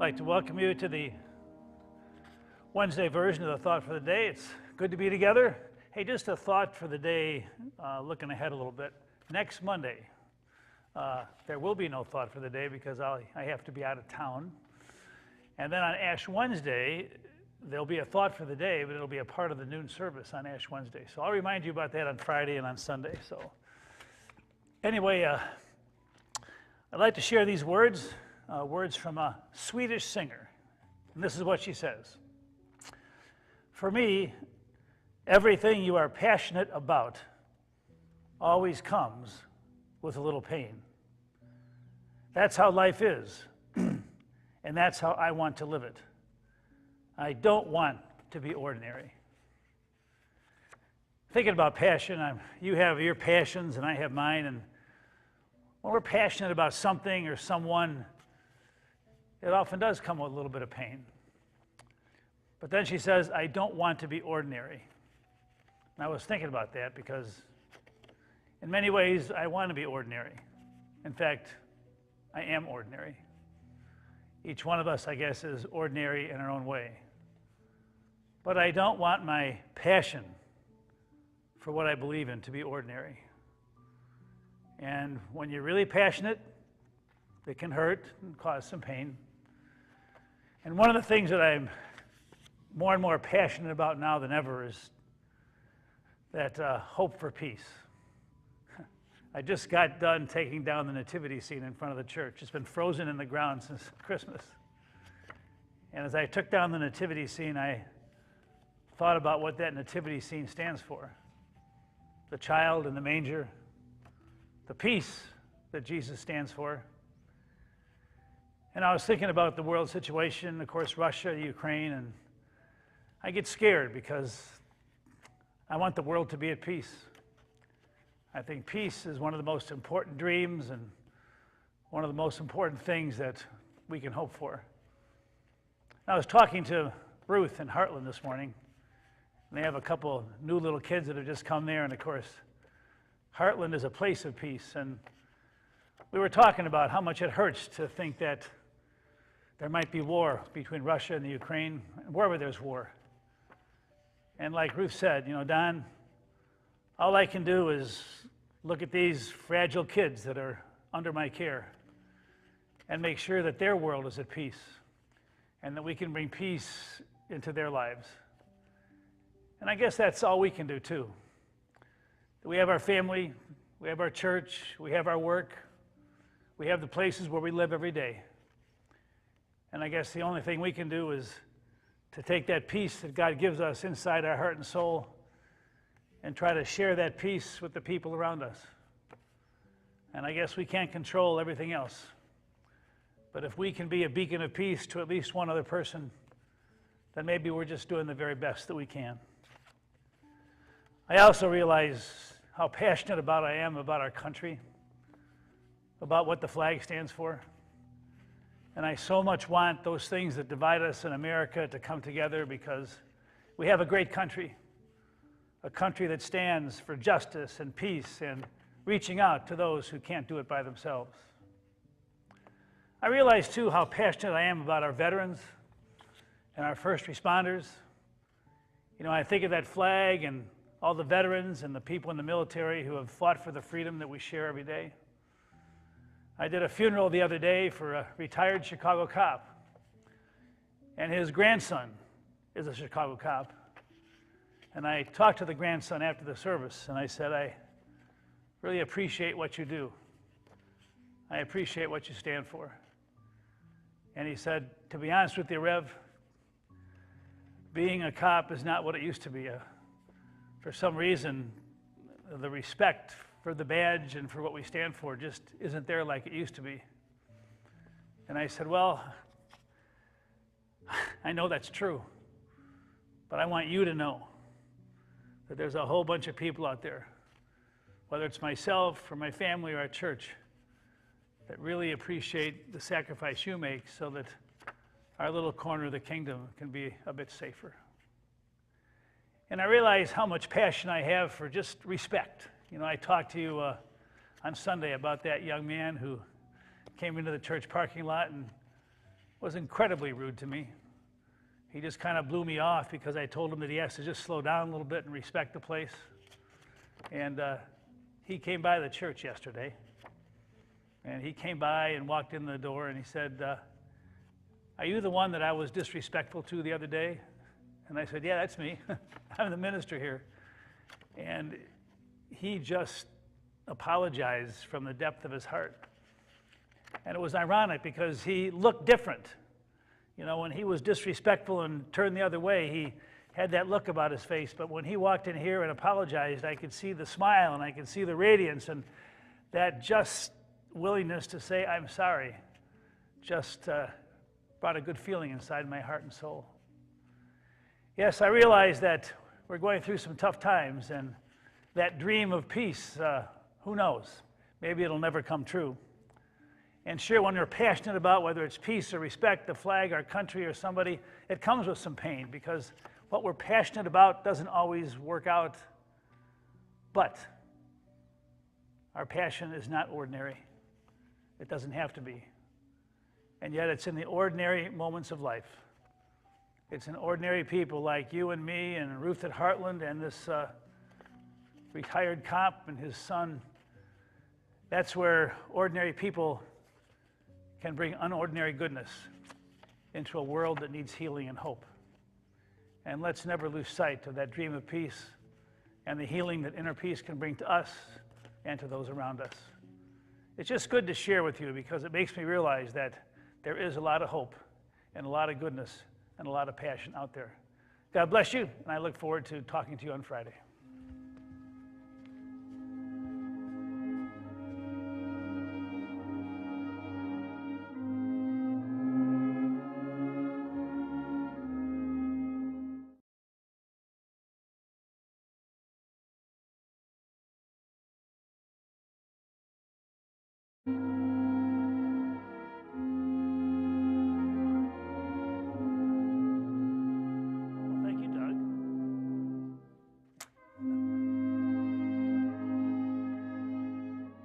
like to welcome you to the Wednesday version of the Thought for the Day. It's good to be together. Hey, just a thought for the day, looking ahead a little bit. Next Monday, there will be no Thought for the Day because I have to be out of town. And then on Ash Wednesday, there'll be a Thought for the Day, but it'll be a part of the noon service on Ash Wednesday. So I'll remind you about that on Friday and on Sunday. So anyway, I'd like to share these words from a Swedish singer. And this is what she says. For me, everything you are passionate about always comes with a little pain. That's how life is, and that's how I want to live it. I don't want to be ordinary. Thinking about passion, you have your passions and I have mine, and when we're passionate about something or someone, it often does come with a little bit of pain. But then she says, I don't want to be ordinary. And I was thinking about that because in many ways, I want to be ordinary. In fact, I am ordinary. Each one of us, I guess, is ordinary in our own way. But I don't want my passion for what I believe in to be ordinary. And when you're really passionate, it can hurt and cause some pain. And one of the things that I'm more and more passionate about now than ever is that hope for peace. I just got done taking down the nativity scene in front of the church. It's been frozen in the ground since Christmas. And as I took down the nativity scene, I thought about what that nativity scene stands for. The child in the manger, the peace that Jesus stands for. And I was thinking about the world situation, of course, Russia, Ukraine, and I get scared because I want the world to be at peace. I think peace is one of the most important dreams and one of the most important things that we can hope for. I was talking to Ruth in Heartland this morning, and they have a couple new little kids that have just come there, and of course, Heartland is a place of peace, and we were talking about how much it hurts to think that there might be war between Russia and the Ukraine, wherever there's war. And like Ruth said, Don, all I can do is look at these fragile kids that are under my care and make sure that their world is at peace and that we can bring peace into their lives. And I guess that's all we can do too. We have our family, we have our church, we have our work, we have the places where we live every day. And I guess the only thing we can do is to take that peace that God gives us inside our heart and soul and try to share that peace with the people around us. And I guess we can't control everything else. But if we can be a beacon of peace to at least one other person, then maybe we're just doing the very best that we can. I also realize how passionate I am about our country, about what the flag stands for. And I so much want those things that divide us in America to come together because we have a great country, a country that stands for justice and peace and reaching out to those who can't do it by themselves. I realize, too, how passionate I am about our veterans and our first responders. I think of that flag and all the veterans and the people in the military who have fought for the freedom that we share every day. I did a funeral the other day for a retired Chicago cop, and his grandson is a Chicago cop. And I talked to the grandson after the service, and I said, I really appreciate what you do. I appreciate what you stand for. And he said, to be honest with you, Rev, being a cop is not what it used to be. For some reason, the respect for the badge and for what we stand for just isn't there like it used to be. And I said, well, I know that's true, but I want you to know that there's a whole bunch of people out there, whether it's myself or my family or our church, that really appreciate the sacrifice you make so that our little corner of the kingdom can be a bit safer. And I realize how much passion I have for just respect. I talked to you on Sunday about that young man who came into the church parking lot and was incredibly rude to me. He just kind of blew me off because I told him that he has to just slow down a little bit and respect the place. And he came by the church yesterday. And he came by and walked in the door and he said, are you the one that I was disrespectful to the other day? And I said, yeah, that's me. I'm the minister here. And he just apologized from the depth of his heart. And it was ironic because he looked different. You know, when he was disrespectful and turned the other way, he had that look about his face. But when he walked in here and apologized, I could see the smile and I could see the radiance, and that just willingness to say, I'm sorry, just brought a good feeling inside my heart and soul. Yes, I realize that we're going through some tough times, and that dream of peace, who knows? Maybe it'll never come true. And sure, when you're passionate about whether it's peace or respect, the flag, our country, or somebody, it comes with some pain because what we're passionate about doesn't always work out. But our passion is not ordinary. It doesn't have to be. And yet it's in the ordinary moments of life. It's in ordinary people like you and me and Ruth at Heartland and this retired cop and his son. That's where ordinary people can bring unordinary goodness into a world that needs healing and hope. And let's never lose sight of that dream of peace and the healing that inner peace can bring to us and to those around us. It's just good to share with you because it makes me realize that there is a lot of hope and a lot of goodness and a lot of passion out there. God bless you, and I look forward to talking to you on Friday.